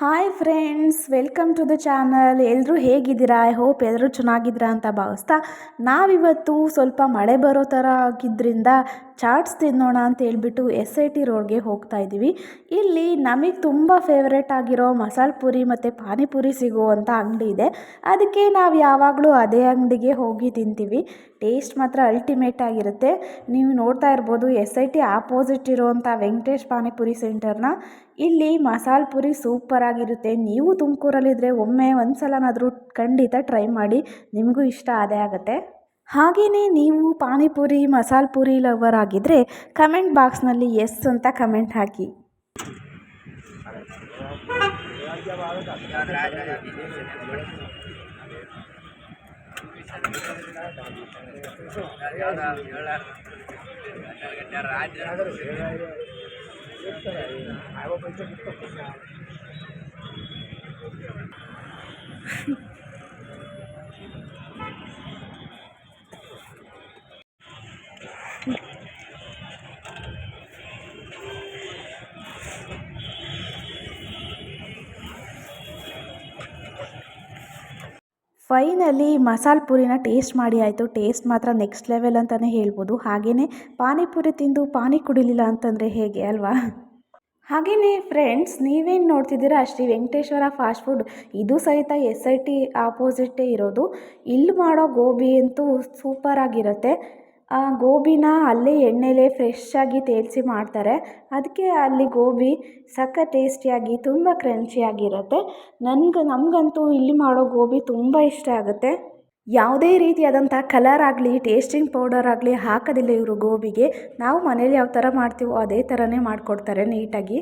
Hi friends, welcome to the channel. ಎಲ್ಲರೂ ಹೇಗಿದ್ದೀರಾ? I hope ಎಲ್ಲರೂ ಚೆನ್ನಾಗಿದ್ದೀರಾ ಅಂತ ಭಾವಿಸ್ತಾ, ನಾವಿವತ್ತು ಸ್ವಲ್ಪ ಮಳೆ ಬರೋ ಥರ ಆಗಿದ್ದರಿಂದ ಚಾಟ್ಸ್ ತಿನ್ನೋಣ ಅಂತ ಹೇಳ್ಬಿಟ್ಟು SIT ರೋಡ್ಗೆ ಹೋಗ್ತಾ ಇದ್ದೀವಿ. ಇಲ್ಲಿ ನಮಗೆ ತುಂಬ ಫೇವ್ರೇಟ್ ಆಗಿರೋ ಮಸಾಲೆ ಪುರಿ ಮತ್ತು ಪಾನಿಪುರಿ ಸಿಗುವಂಥ ಅಂಗಡಿ ಇದೆ. ಅದಕ್ಕೆ ನಾವು ಯಾವಾಗಲೂ ಅದೇ ಅಂಗಡಿಗೆ ಹೋಗಿ ತಿಂತೀವಿ. ಟೇಸ್ಟ್ ಮಾತ್ರ ಅಲ್ಟಿಮೇಟ್ ಆಗಿರುತ್ತೆ. ನೀವು ನೋಡ್ತಾ ಇರ್ಬೋದು SIT ಆಪೋಸಿಟ್ ಇರುವಂಥ ವೆಂಕಟೇಶ್ ಪಾನಿಪುರಿ ಸೆಂಟರ್ನ. ಇಲ್ಲಿ ಮಸಾಲೆ ಪುರಿ ಸೂಪರ್ ಆಗಿರುತ್ತೆ. ನೀವು ತುಮಕೂರಲ್ಲಿದ್ದರೆ ಒಮ್ಮೆ ಒಂದು ಸಲನಾದರೂ ಖಂಡಿತ ಟ್ರೈ ಮಾಡಿ, ನಿಮಗೂ ಇಷ್ಟ ಆದೇ ಆಗುತ್ತೆ. ಹಾಗೆಯೇ ನೀವು ಪಾನಿಪುರಿ ಮಸಾಲೆ ಪುರಿ ಲವರ್ ಆಗಿದ್ದರೆ ಕಮೆಂಟ್ ಬಾಕ್ಸ್ನಲ್ಲಿ ಎಸ್ ಅಂತ ಕಮೆಂಟ್ ಹಾಕಿ. ಫೈನಲಿ ಮಸಾಲೆ ಪುರಿನ ಟೇಸ್ಟ್ ಮಾಡಿ ಆಯಿತು. ಟೇಸ್ಟ್ ಮಾತ್ರ ನೆಕ್ಸ್ಟ್ ಲೆವೆಲ್ ಅಂತಲೇ ಹೇಳ್ಬೋದು. ಹಾಗೆಯೇ ಪಾನಿಪುರಿ ತಿಂದು ಪಾನಿ ಕುಡಿಲಿಲ್ಲ ಅಂತಂದರೆ ಹೇಗೆ ಅಲ್ವಾ? ಹಾಗೆಯೇ ಫ್ರೆಂಡ್ಸ್, ನೀವೇನು ನೋಡ್ತಿದ್ದೀರಾ ಶ್ರೀ ವೆಂಕಟೇಶ್ವರ ಫಾಸ್ಟ್ ಫುಡ್, ಇದು ಸಹಿತ SIT ಆಪೋಸಿಟ್ಟೇ ಇರೋದು. ಇಲ್ಲಿ ಮಾಡೋ ಗೋಬಿ ಅಂತೂ ಸೂಪರಾಗಿರುತ್ತೆ. ಆ ಗೋಬಿನ ಅಲ್ಲೇ ಎಣ್ಣೆಲೇ ಫ್ರೆಶ್ಶಾಗಿ ತೇಲಿಸಿ ಮಾಡ್ತಾರೆ. ಅದಕ್ಕೆ ಅಲ್ಲಿ ಗೋಬಿ ಸಖತ್ ಟೇಸ್ಟಿಯಾಗಿ ತುಂಬ ಕ್ರಂಚಿಯಾಗಿರುತ್ತೆ. ನಮಗಂತೂ ಇಲ್ಲಿ ಮಾಡೋ ಗೋಬಿ ತುಂಬ ಇಷ್ಟ ಆಗುತ್ತೆ. ಯಾವುದೇ ರೀತಿಯಾದಂಥ ಕಲರ್ ಆಗಲಿ ಟೇಸ್ಟಿಂಗ್ ಪೌಡರ್ ಆಗಲಿ ಹಾಕೋದಿಲ್ಲ ಇವರು ಗೋಬಿಗೆ. ನಾವು ಮನೇಲಿ ಯಾವ ಥರ ಮಾಡ್ತೀವೋ ಅದೇ ಥರನೇ ಮಾಡಿಕೊಡ್ತಾರೆ ನೀಟಾಗಿ.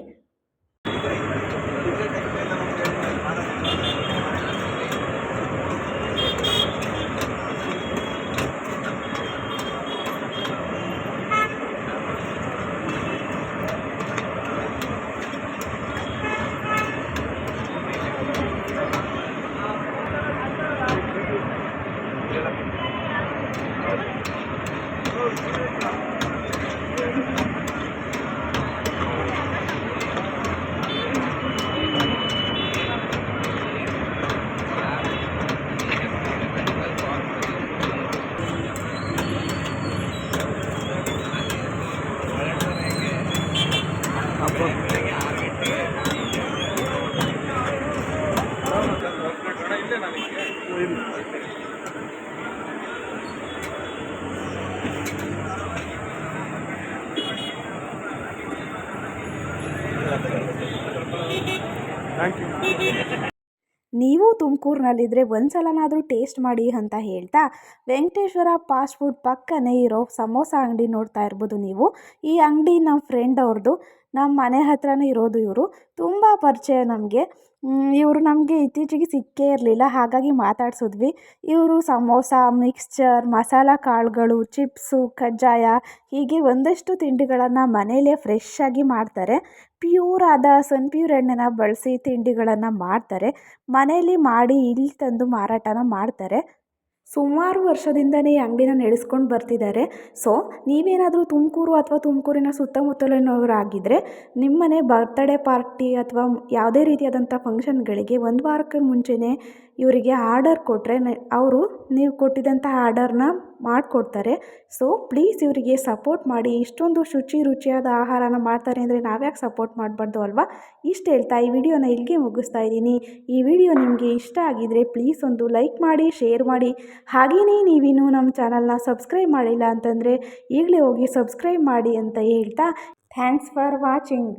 ನೀವು ತುಮಕೂರಿನಲ್ಲಿದ್ದರೆ ಒಂದು ಸಲನಾದರೂ ಟೇಸ್ಟ್ ಮಾಡಿ ಅಂತ ಹೇಳ್ತಾ, ವೆಂಕಟೇಶ್ವರ ಫಾಸ್ಟ್ ಫುಡ್ ಪಕ್ಕನೇ ಇರೋ ಸಮೋಸ ಅಂಗಡಿ ನೋಡ್ತಾ ಇರ್ಬೋದು ನೀವು. ಈ ಅಂಗಡಿ ನಮ್ಮ ಫ್ರೆಂಡ್ ಅವ್ರದ್ದು. ನಮ್ಮ ಮನೆ ಹತ್ರನೇ ಇರೋದು ಇವರು. ತುಂಬ ಪರಿಚಯ ನಮಗೆ. ಇವರು ನಮಗೆ ಇತ್ತೀಚೆಗೆ ಸಿಕ್ಕೇ ಇರಲಿಲ್ಲ, ಹಾಗಾಗಿ ಮಾತಾಡ್ಸಿದ್ವಿ. ಇವರು ಸಮೋಸ, ಮಿಕ್ಸ್ಚರ್, ಮಸಾಲ ಕಾಳುಗಳು, ಚಿಪ್ಸು, ಕಜ್ಜಾಯ ಹೀಗೆ ಒಂದಷ್ಟು ತಿಂಡಿಗಳನ್ನು ಮನೆಯಲ್ಲೇ ಫ್ರೆಶ್ಶಾಗಿ ಮಾಡ್ತಾರೆ. ಪ್ಯೂರ್ ಆದ ಸನ್ಪ್ಯೂರ್ ಎಣ್ಣೆನ ಬಳಸಿ ತಿಂಡಿಗಳನ್ನು ಮಾಡ್ತಾರೆ. ಮನೆಯಲ್ಲಿ ಮಾಡಿ ಇಲ್ಲಿ ತಂದು ಮಾರಾಟನ ಮಾಡ್ತಾರೆ. ಸುಮಾರು ವರ್ಷದಿಂದನೇ ಈ ಅಂಗಡಿನ ನಡೆಸ್ಕೊಂಡು ಬರ್ತಿದ್ದಾರೆ. ಸೊ ನೀವೇನಾದರೂ ತುಮಕೂರು ಅಥವಾ ತುಮಕೂರಿನ ಸುತ್ತಮುತ್ತಲಿನವರಾಗಿದ್ದರೆ ನಿಮ್ಮನೆ ಬರ್ತ್ಡೇ ಪಾರ್ಟಿ ಅಥವಾ ಯಾವುದೇ ರೀತಿಯಾದಂಥ ಫಂಕ್ಷನ್ಗಳಿಗೆ ಒಂದು ವಾರಕ್ಕೆ ಮುಂಚೆನೇ ಇವರಿಗೆ ಆರ್ಡರ್ ಕೊಟ್ಟರೆ ಅವರು ನೀವು ಕೊಟ್ಟಿದ್ದಂಥ ಆರ್ಡರ್ನ ಮಾಡಿಕೊಡ್ತಾರೆ. ಸೊ ಪ್ಲೀಸ್ ಇವರಿಗೆ ಸಪೋರ್ಟ್ ಮಾಡಿ. ಇಷ್ಟೊಂದು ರುಚಿಯಾದ ಆಹಾರನ ಮಾಡ್ತಾರೆ ಅಂದರೆ ನಾವ್ಯಾಕೆ ಸಪೋರ್ಟ್ ಮಾಡಬಾರ್ದು ಅಲ್ವಾ? ಇಷ್ಟು ಹೇಳ್ತಾ ಈ ವಿಡಿಯೋನ ಇಲ್ಲಿಗೆ ಮುಗಿಸ್ತಾ ಇದ್ದೀನಿ. ಈ ವಿಡಿಯೋ ನಿಮಗೆ ಇಷ್ಟ ಆಗಿದರೆ ಪ್ಲೀಸ್ ಒಂದು ಲೈಕ್ ಮಾಡಿ, ಶೇರ್ ಮಾಡಿ. ಹಾಗೆಯೇ ನೀವಿನ್ನೂ ನಮ್ಮ ಚಾನಲ್ನ ಸಬ್ಸ್ಕ್ರೈಬ್ ಮಾಡಿಲ್ಲ ಅಂತಂದರೆ ಈಗಲೇ ಹೋಗಿ ಸಬ್ಸ್ಕ್ರೈಬ್ ಮಾಡಿ ಅಂತ ಹೇಳ್ತಾ, ಥ್ಯಾಂಕ್ಸ್ ಫಾರ್ ವಾಚಿಂಗ್.